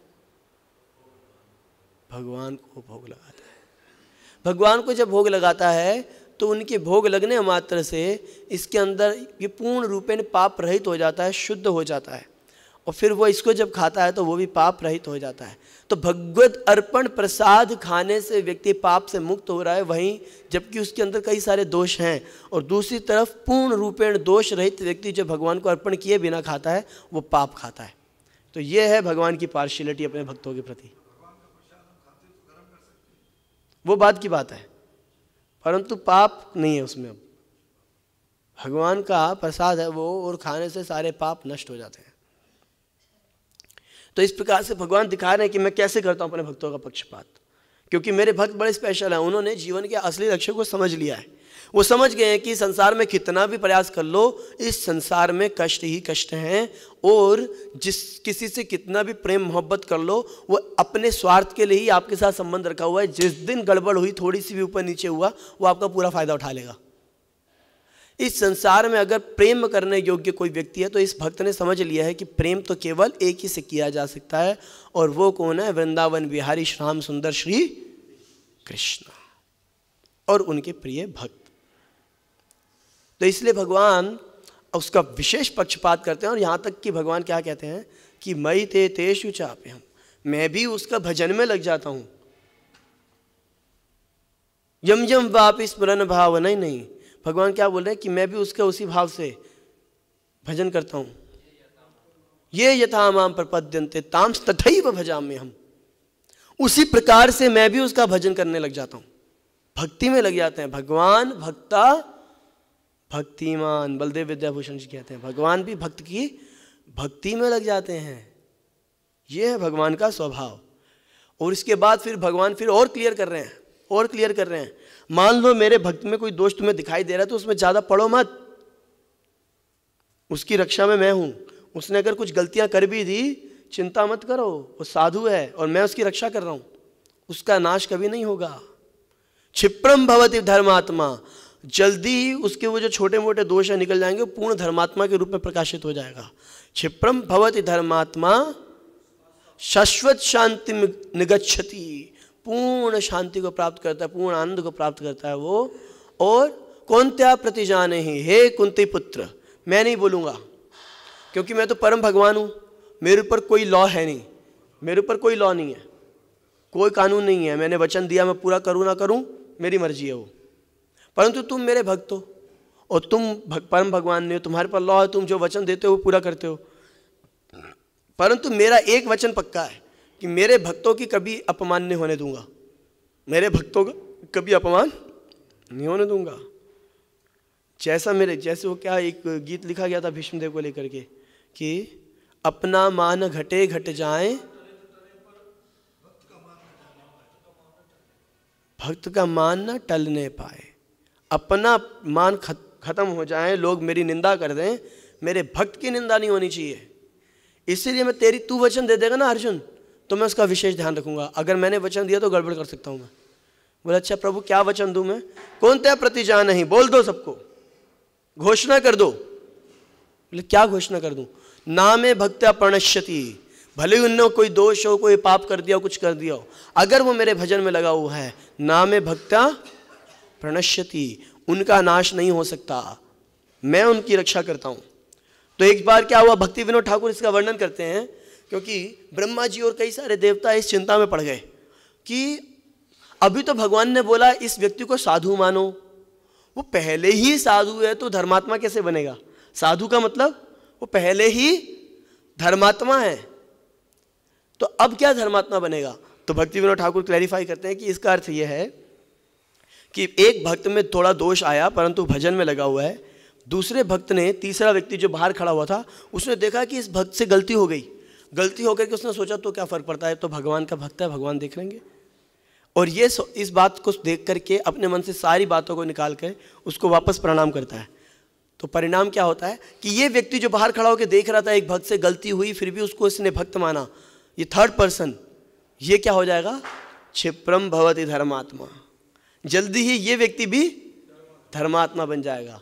भगवान को भोग लगाता है। भगवान को जब भोग लगाता है तो उनके भोग लगने मात्र से इसके अंदर ये पूर्ण रूपेण पाप रहित हो जाता है, शुद्ध हो जाता है। और फिर वो इसको जब खाता है तो वो भी पाप रहित हो जाता है। तो भगवत अर्पण प्रसाद खाने से व्यक्ति पाप से मुक्त हो रहा है, वहीं जबकि उसके अंदर कई सारे दोष हैं। और दूसरी तरफ पूर्ण रूपेण दोष रहित व्यक्ति जो भगवान को अर्पण किए बिना खाता है वो पाप खाता है। तो ये है भगवान की पार्शियलिटी अपने भक्तों के प्रति। वो बात की बात है, परंतु पाप नहीं है उसमें। अब भगवान का प्रसाद है वो, और खाने से सारे पाप नष्ट हो जाते हैं। तो इस प्रकार से भगवान दिखा रहे हैं कि मैं कैसे करता हूं अपने भक्तों का पक्षपात, क्योंकि मेरे भक्त बड़े स्पेशल हैं। उन्होंने जीवन के असली लक्ष्य को समझ लिया है। वो समझ गए हैं कि संसार में कितना भी प्रयास कर लो, इस संसार में कष्ट ही कष्ट हैं, और जिस किसी से कितना भी प्रेम मोहब्बत कर लो वो अपने स्वार्थ के लिए ही आपके साथ संबंध रखा हुआ है। जिस दिन गड़बड़ हुई, थोड़ी सी भी ऊपर नीचे हुआ, वो आपका पूरा फायदा उठा लेगा। इस संसार में अगर प्रेम करने योग्य कोई व्यक्ति है तो इस भक्त ने समझ लिया है कि प्रेम तो केवल एक ही से किया जा सकता है, और वो कौन है? वृंदावन बिहारी श्याम सुंदर श्री कृष्ण और उनके प्रिय भक्त। तो इसलिए भगवान उसका विशेष पक्षपात करते हैं। और यहाँ तक कि भगवान क्या कहते हैं कि मयि ते तेषु चाप्यहम्, मैं भी उसका भजन में लग जाता हूँ। यम यम वापि स्मरण भाव नहीं, भगवान क्या बोल रहे हैं कि मैं भी उसका उसी भाव से भजन करता हूँ। ये यथा माम प्रपद्यन्ते ताम तथैव भजाम्यहम्, उसी प्रकार से मैं भी उसका भजन करने लग जाता हूँ, भक्ति में लग जाते हैं। भगवान भक्ता भक्तिमान, बलदेव विद्याभूषण जी कहते हैं भगवान भी भक्त की भक्ति में लग जाते हैं। यह है भगवान का स्वभाव। और इसके बाद फिर भगवान फिर और क्लियर कर रहे हैं, मान लो मेरे भक्त में कोई दोष तुम्हें दिखाई दे रहा है तो उसमें ज्यादा पड़ो मत, उसकी रक्षा में मैं हूं। उसने अगर कुछ गलतियां कर भी दी, चिंता मत करो, वो साधु है और मैं उसकी रक्षा कर रहा हूं, उसका नाश कभी नहीं होगा। क्षिप्रम भवति धर्मात्मा, जल्दी ही उसके वो जो छोटे मोटे दोष है निकल जाएंगे, पूर्ण धर्मात्मा के रूप में प्रकाशित हो जाएगा। क्षिप्रम भवति धर्मात्मा शाश्वत शांति निगच्छति, पूर्ण शांति को प्राप्त करता है, पूर्ण आनंद को प्राप्त करता है वो। और कौन्त्या प्रतिजाने ही, हे कुंती पुत्र, मैं नहीं बोलूँगा क्योंकि मैं तो परम भगवान हूँ, मेरे ऊपर कोई लॉ है नहीं, मेरे ऊपर कोई लॉ नहीं है, कोई कानून नहीं है। मैंने वचन दिया मैं पूरा करूँ ना करूँ मेरी मर्जी है वो, परंतु तुम मेरे भक्त हो और तुम परम भगवान ने हो, तुम्हारे पर लॉ है, तुम जो वचन देते हो वो पूरा करते हो। परंतु मेरा एक वचन पक्का है कि मेरे भक्तों की कभी अपमान नहीं होने दूंगा, मेरे भक्तों का कभी अपमान नहीं होने दूंगा। जैसे वो क्या एक गीत लिखा गया था भीष्मदेव को लेकर के कि अपना मान घटे घट जाए, भक्त का मान न टलने पाए। अपना मान खत्म हो जाए, लोग मेरी निंदा कर दें, मेरे भक्त की निंदा नहीं होनी चाहिए। इसीलिए मैं तू वचन दे देगा ना अर्जुन, तो मैं उसका विशेष ध्यान रखूंगा। अगर मैंने वचन दिया तो गड़बड़ कर सकता हूं मैं। बोला अच्छा प्रभु क्या वचन दूं मैं? कौन त्या प्रति जान नहीं, बोल दो सबको, घोषणा कर दो। बोले क्या घोषणा कर दूं? नामे भक्त्या प्रणश्यति, भले ही उनने कोई दोष हो, कोई पाप कर दिया, कुछ कर दिया हो, अगर वो मेरे भजन में लगा हुआ है, नामे भक्त्या प्रणश्यति, उनका नाश नहीं हो सकता, मैं उनकी रक्षा करता हूं। तो एक बार क्या हुआ, भक्ति विनोद ठाकुर इसका वर्णन करते हैं, क्योंकि ब्रह्मा जी और कई सारे देवता इस चिंता में पड़ गए कि अभी तो भगवान ने बोला इस व्यक्ति को साधु मानो, वो पहले ही साधु है तो धर्मात्मा कैसे बनेगा? साधु का मतलब वो पहले ही धर्मात्मा है, तो अब क्या धर्मात्मा बनेगा? तो भक्ति विनोद ठाकुर क्लैरिफाई करते हैं कि इसका अर्थ यह है कि एक भक्त में थोड़ा दोष आया परंतु भजन में लगा हुआ है, दूसरे भक्त ने, तीसरा व्यक्ति जो बाहर खड़ा हुआ था, उसने देखा कि इस भक्त से गलती हो गई, गलती होकर के उसने सोचा तो क्या फ़र्क पड़ता है, तो भगवान का भक्त है, भगवान देख लेंगे। और ये इस बात को देख करके अपने मन से सारी बातों को निकाल कर उसको वापस प्रणाम करता है। तो परिणाम क्या होता है कि ये व्यक्ति जो बाहर खड़ा होकर देख रहा था एक भक्त से गलती हुई फिर भी उसको इसने भक्त माना, ये थर्ड पर्सन, ये क्या हो जाएगा? क्षिप्रम भवति धर्मात्मा, जल्दी ही ये व्यक्ति भी धर्मात्मा बन जाएगा।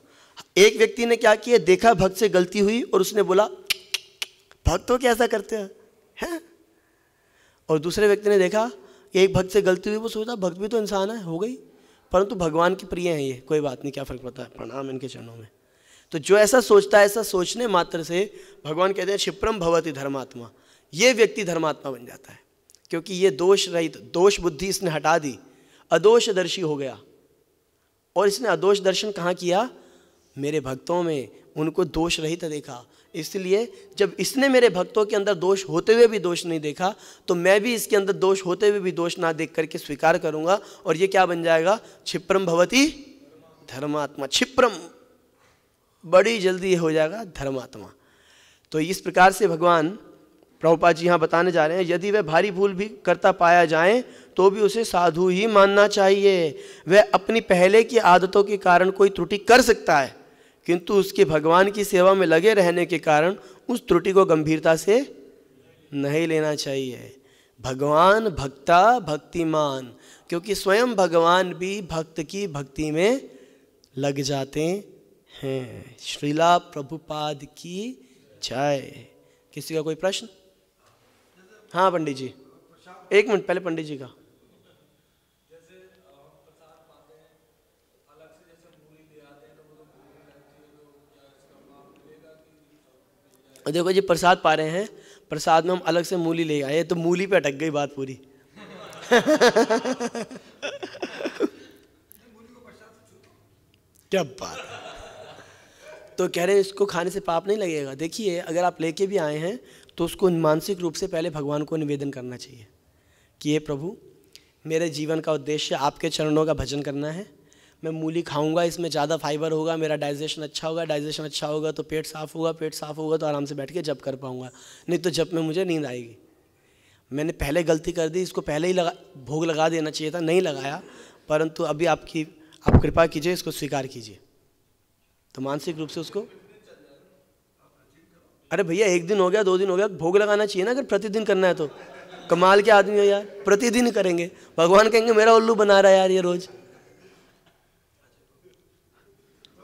एक व्यक्ति ने क्या किया, देखा भक्त से गलती हुई और उसने बोला भक्त तो कैसा करते हैं, और दूसरे व्यक्ति ने देखा एक भक्त से गलती हुई, वो सोचा भक्त भी तो इंसान है, हो गई, परंतु भगवान की प्रिय है ये, कोई बात नहीं, क्या फर्क पड़ता है, प्रणाम इनके चरणों में। तो जो ऐसा सोचता है, ऐसा सोचने मात्र से भगवान कहते हैं क्षिप्रम भवति धर्मात्मा, ये व्यक्ति धर्मात्मा बन जाता है, क्योंकि ये दोष रहित, दोष बुद्धि इसने हटा दी, अदोषदर्शी हो गया। और इसने अदोष दर्शन कहाँ किया? मेरे भक्तों में, उनको दोष रहित देखा। इसलिए जब इसने मेरे भक्तों के अंदर दोष होते हुए भी दोष नहीं देखा, तो मैं भी इसके अंदर दोष होते हुए भी दोष ना देख करके स्वीकार करूंगा, और ये क्या बन जाएगा? क्षिप्रम भवति धर्मात्मा, क्षिप्रम, बड़ी जल्दी हो जाएगा धर्मात्मा। तो इस प्रकार से भगवान प्रभुपाद जी यहाँ बताने जा रहे हैं, यदि वह भारी भूल भी करता पाया जाए तो भी उसे साधु ही मानना चाहिए। वह अपनी पहले की आदतों के कारण कोई त्रुटि कर सकता है, किंतु उसके भगवान की सेवा में लगे रहने के कारण उस त्रुटि को गंभीरता से नहीं लेना चाहिए। भगवान भक्ता भक्तिमान, क्योंकि स्वयं भगवान भी भक्त की भक्ति में लग जाते हैं। श्रीला प्रभुपाद की जय। किसी का कोई प्रश्न? हाँ पंडित जी, एक मिनट पहले पंडित जी का। देखो जी, प्रसाद पा रहे हैं, प्रसाद में हम अलग से मूली ले आए, तो मूली पे अटक गई बात पूरी। क्या बात है। तो कह रहे हैं इसको खाने से पाप नहीं लगेगा। देखिए, अगर आप लेके भी आए हैं तो उसको मानसिक रूप से पहले भगवान को निवेदन करना चाहिए कि ये प्रभु, मेरे जीवन का उद्देश्य आपके चरणों का भजन करना है, मैं मूली खाऊंगा, इसमें ज़्यादा फाइबर होगा, मेरा डाइजेशन अच्छा होगा, डाइजेशन अच्छा होगा तो पेट साफ़ होगा, पेट साफ़ होगा तो आराम से बैठ के जप कर पाऊंगा, नहीं तो जप में मुझे नींद आएगी। मैंने पहले गलती कर दी, इसको पहले ही भोग लगा देना चाहिए था, नहीं लगाया, परंतु अभी आप कृपा कीजिए, इसको स्वीकार कीजिए। तो मानसिक रूप से उसको, अरे भैया 1 दिन हो गया, 2 दिन हो गया, भोग लगाना चाहिए ना। अगर प्रतिदिन करना है तो कमाल के आदमी हो यार, प्रतिदिन करेंगे। भगवान कहेंगे मेरा उल्लू बना रहा है यार ये रोज।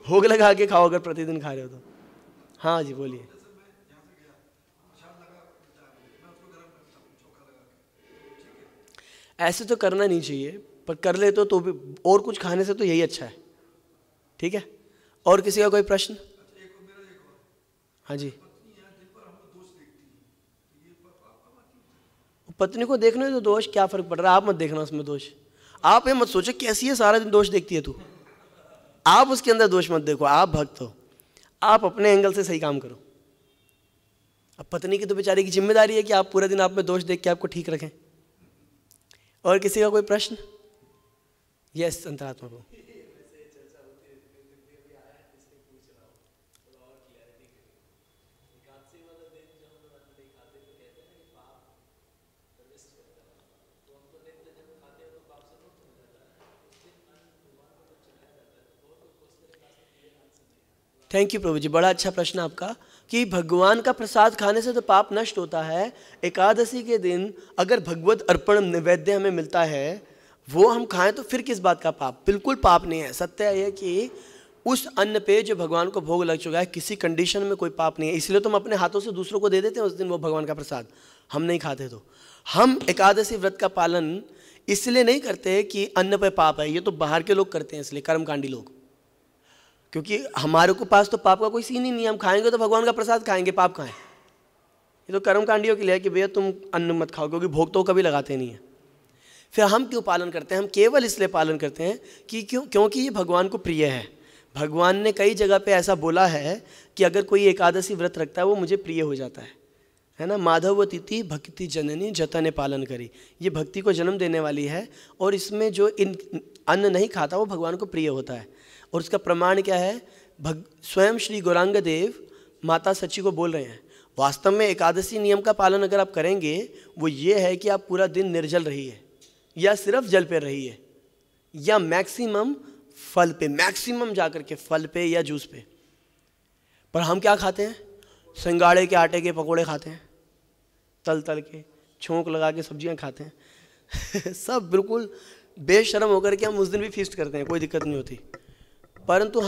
भोग लगा के खाओ अगर प्रतिदिन खा रहे हो तो। हाँ जी बोलिए। ऐसे तो करना नहीं चाहिए, पर कर ले तो भी, और कुछ खाने से तो यही अच्छा है। ठीक है, और किसी का कोई प्रश्न? हाँ जी। पत्नी को देखने तो दोष क्या फर्क पड़ रहा है, आप मत देखना उसमें दोष। आप ये मत सोचो कैसी है, सारा दिन दोष देखती है तू, आप उसके अंदर दोष मत देखो, आप भक्त हो, आप अपने एंगल से सही काम करो। अब पत्नी की तो बेचारी की जिम्मेदारी है कि आप पूरे दिन आप में दोष देख के आपको ठीक रखें। और किसी का कोई प्रश्न? यस अंतरात्मा को। थैंक यू प्रभु जी, बड़ा अच्छा प्रश्न आपका कि भगवान का प्रसाद खाने से तो पाप नष्ट होता है। एकादशी के दिन अगर भगवत अर्पण नैवेद्य हमें मिलता है वो हम खाएं तो फिर किस बात का पाप? बिल्कुल पाप नहीं है। सत्य है कि उस अन्न पे जो भगवान को भोग लग चुका है किसी कंडीशन में कोई पाप नहीं है, इसलिए तो हम अपने हाथों से दूसरों को दे देते हैं उस दिन वो भगवान का प्रसाद, हम नहीं खाते। तो हम एकादशी व्रत का पालन इसलिए नहीं करते कि अन्न पे पाप है, ये तो बाहर के लोग करते हैं, इसलिए कर्मकांडी लोग, क्योंकि हमारे को पास तो पाप का कोई सीन ही नहीं है। हम खाएंगे तो भगवान का प्रसाद खाएंगे, पाप खाएं, ये तो कर्मकांडियों के लिए है कि भैया तुम अन्न मत खाओ, क्योंकि भोग तो कभी लगाते नहीं है। फिर हम क्यों पालन करते हैं? हम केवल इसलिए पालन करते हैं कि क्योंकि ये भगवान को प्रिय है। भगवान ने कई जगह पे ऐसा बोला है कि अगर कोई एकादशी व्रत रखता है वो मुझे प्रिय हो जाता है ना। माधव तिथि भक्ति जननी जतने पालन करी, ये भक्ति को जन्म देने वाली है, और इसमें जो इन अन्न नहीं खाता वो भगवान को प्रिय होता है। और उसका प्रमाण क्या है? स्वयं श्री गौरांग देव माता सची को बोल रहे हैं, वास्तव में एकादशी नियम का पालन अगर आप करेंगे वो ये है कि आप पूरा दिन निर्जल रहिए, या सिर्फ जल पे रहिए, या मैक्सिमम फल पे, मैक्सिमम जाकर के फल पे या जूस पे। पर हम क्या खाते हैं? सिंगाड़े के आटे के पकोड़े खाते हैं, तल तल के छोंक लगा के सब्जियां खाते हैं सब बिल्कुल बेशर्म होकर के हम उस दिन भी फीस्ट करते हैं, कोई दिक्कत नहीं होती। परंतु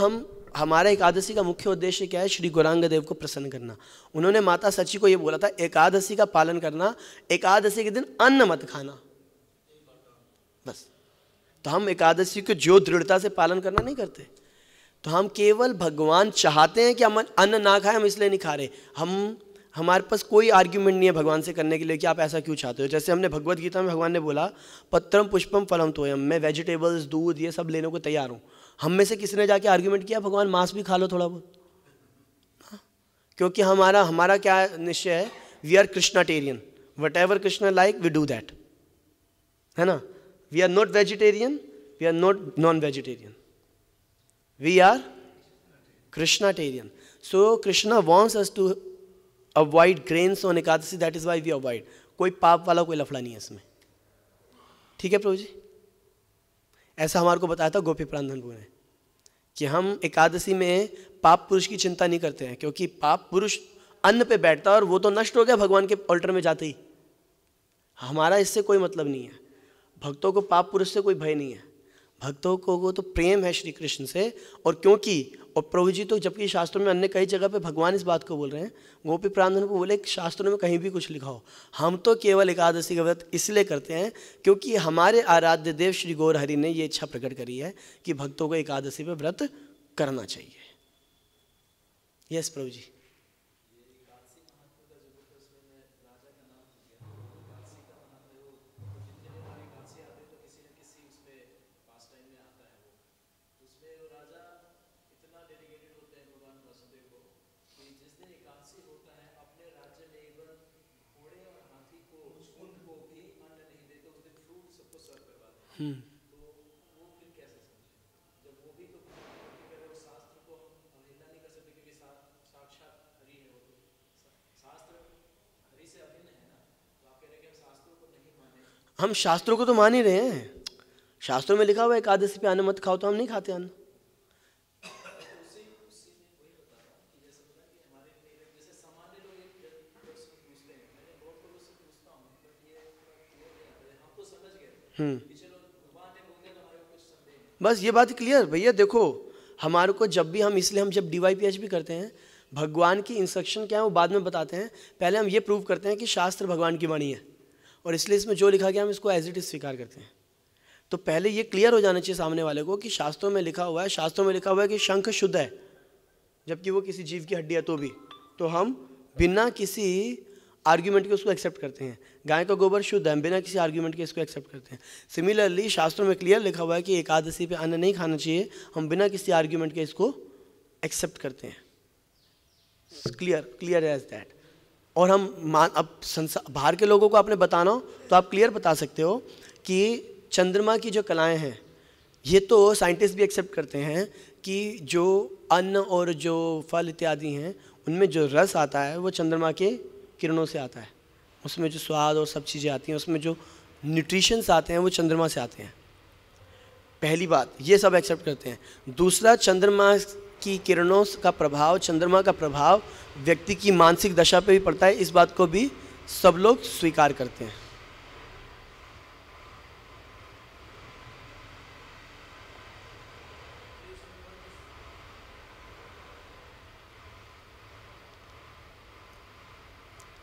हमारा एकादशी का मुख्य उद्देश्य क्या है? श्री गौरांग देव को प्रसन्न करना। उन्होंने माता सची को ये बोला था एकादशी का पालन करना, एकादशी के दिन अन्न मत खाना, बस। तो हम एकादशी को जो दृढ़ता से पालन करना नहीं करते, तो हम केवल भगवान चाहते हैं कि हम अन्न ना खाएं, हम इसलिए नहीं खा रहे। हमारे पास कोई आर्ग्यूमेंट नहीं है भगवान से करने के लिए कि आप ऐसा क्यों चाहते हो। जैसे हमने भगवत गीता में भगवान ने बोला पत्रम पुष्पम फलम तोयम, मैं वेजिटेबल्स दूध ये सब लेने को तैयार हूँ। हम में से किसी ने जाके आर्ग्यूमेंट किया भगवान मांस भी खा लो थोड़ा बहुत? क्योंकि हमारा क्या निश्चय है? We are Krishnatarian, whatever Krishna like we do that, है ना। We are not vegetarian, we are not non vegetarian, we are Krishnatarian. So Krishna wants us to avoid grains on Ekadashi, that is why we avoid. कोई पाप वाला कोई लफड़ा नहीं है इसमें, ठीक है प्रभु जी। ऐसा हमारे को बताया था गोपी प्रांधनपुर ने कि हम एकादशी में पाप पुरुष की चिंता नहीं करते हैं, क्योंकि पाप पुरुष अन्न पे बैठता है और वो तो नष्ट हो गया भगवान के ऑल्टर में जाते ही। हमारा इससे कोई मतलब नहीं है। भक्तों को पाप पुरुष से कोई भय नहीं है, भक्तों को तो प्रेम है श्री कृष्ण से। और क्योंकि और प्रभु जी तो जबकि शास्त्रों में अन्य कई जगह पे भगवान इस बात को बोल रहे हैं, गोपी प्रांधन को बोले शास्त्रों में कहीं भी कुछ लिखा हो, हम तो केवल एकादशी का व्रत इसलिए करते हैं क्योंकि हमारे आराध्य देव श्री गौर हरि ने ये इच्छा प्रकट करी है कि भक्तों को एकादशी पे व्रत करना चाहिए। यस प्रभु जी। हम शास्त्रों को तो मान ही रहे हैं, शास्त्रों में लिखा हुआ है एकादशी पे अन्न मत खाओ, तो हम नहीं खाते अन्न। बस ये बात क्लियर भैया। देखो हमारे को जब भी हम इसलिए हम जब DYPH भी करते हैं, भगवान की इंस्ट्रक्शन क्या है वो बाद में बताते हैं, पहले हम ये प्रूव करते हैं कि शास्त्र भगवान की वाणी है और इसलिए इसमें जो लिखा गया हम इसको एज इट इज स्वीकार करते हैं। तो पहले ये क्लियर हो जाना चाहिए सामने वाले को कि शास्त्रों में लिखा हुआ है, शास्त्रों में लिखा हुआ है कि शंख शुद्ध है, जबकि वो किसी जीव की हड्डी है तो भी, तो हम बिना किसी आर्ग्यूमेंट के उसको एक्सेप्ट करते हैं। गाय का गोबर शुद्ध है, बिना किसी आर्ग्यूमेंट के इसको एक्सेप्ट करते हैं। सिमिलरली शास्त्रों में क्लियर लिखा हुआ है कि एकादशी पे अन्न नहीं खाना चाहिए, हम बिना किसी आर्ग्यूमेंट के इसको एक्सेप्ट करते हैं। Clear as that. और हम अब बाहर के लोगों को आपने बताना हो तो आप क्लियर बता सकते हो कि चंद्रमा की जो कलाएं हैं, ये तो साइंटिस्ट भी एक्सेप्ट करते हैं कि जो अन्न और जो फल इत्यादि हैं उनमें जो रस आता है वो चंद्रमा के किरणों से आता है। उसमें जो स्वाद और सब चीज़ें आती हैं, उसमें जो न्यूट्रिशंस आते हैं वो चंद्रमा से आते हैं। पहली बात ये सब एक्सेप्ट करते हैं। दूसरा, चंद्रमा की किरणों का प्रभाव, चंद्रमा का प्रभाव व्यक्ति की मानसिक दशा पे भी पड़ता है, इस बात को भी सब लोग स्वीकार करते हैं।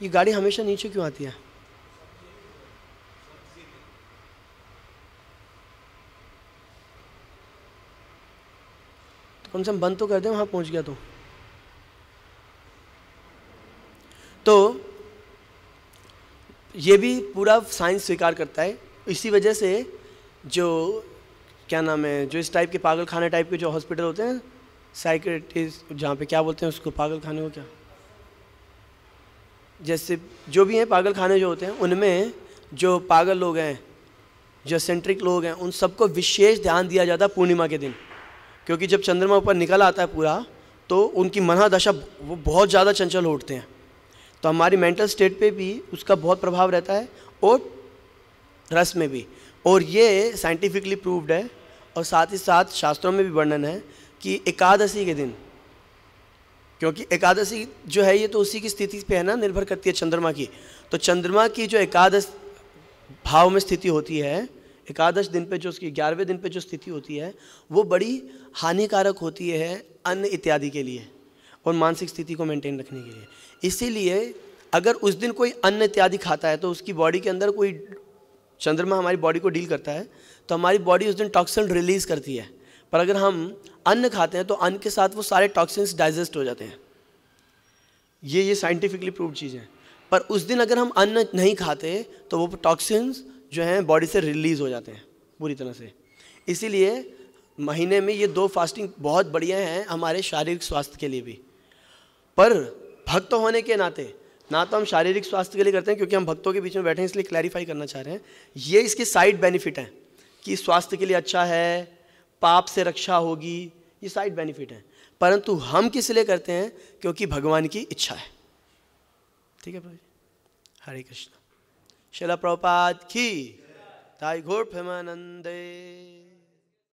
ये गाड़ी हमेशा नीचे क्यों आती है? तो कम से कम बंद तो कर दे, वहां पहुंच गया तो ये भी पूरा साइंस स्वीकार करता है। इसी वजह से जो क्या नाम है, जो इस टाइप के पागल खाने टाइप के जो हॉस्पिटल होते हैं, साइकेट्रिस्ट, जहाँ पे क्या बोलते हैं उसको, पागल खाने को क्या, जैसे जो भी हैं पागल खाने जो होते हैं, उनमें जो पागल लोग हैं, जो सेंट्रिक लोग हैं, उन सबको विशेष ध्यान दिया जाता है पूर्णिमा के दिन, क्योंकि जब चंद्रमा ऊपर निकल आता है पूरा तो उनकी मनोदशा वो बहुत ज़्यादा चंचल उठते हैं। तो हमारी मेंटल स्टेट पे भी उसका बहुत प्रभाव रहता है और रस में भी। और ये साइंटिफिकली प्रूव्ड है और साथ ही साथ शास्त्रों में भी वर्णन है कि एकादशी के दिन, क्योंकि एकादशी जो है ये तो उसी की स्थिति पे है ना, निर्भर करती है चंद्रमा की। तो चंद्रमा की जो एकादश भाव में स्थिति होती है, एकादश दिन पे जो उसकी 11वें दिन पे जो स्थिति होती है, वो बड़ी हानिकारक होती है अन्न इत्यादि के लिए और मानसिक स्थिति को मेंटेन रखने के लिए। इसीलिए अगर उस दिन कोई अन्न इत्यादि खाता है तो उसकी बॉडी के अंदर कोई, चंद्रमा हमारी बॉडी को डील करता है तो हमारी बॉडी उस दिन टॉक्सिन रिलीज करती है। पर अगर हम अन्न खाते हैं तो अन्न के साथ वो सारे टॉक्सिन्स डाइजेस्ट हो जाते हैं। ये साइंटिफिकली प्रूव्ड चीज़ है। पर उस दिन अगर हम अन्न नहीं खाते तो वो टॉक्सिन्स जो हैं बॉडी से रिलीज़ हो जाते हैं पूरी तरह से। इसीलिए महीने में ये 2 फास्टिंग बहुत बढ़िया हैं हमारे शारीरिक स्वास्थ्य के लिए भी। पर भक्त होने के नाते ना तो हम शारीरिक स्वास्थ्य के लिए करते हैं, क्योंकि हम भक्तों के बीच में बैठे हैं इसलिए क्लैरिफाई करना चाह रहे हैं। ये इसके साइड बेनिफिट हैं कि स्वास्थ्य के लिए अच्छा है, पाप से रक्षा होगी, ये साइड बेनिफिट है। परंतु हम किस लिए करते हैं? क्योंकि भगवान की इच्छा है। ठीक है प्रभु जी, हरे कृष्ण। श्रील प्रभुपाद की, ताई घोर प्रेमानंदे।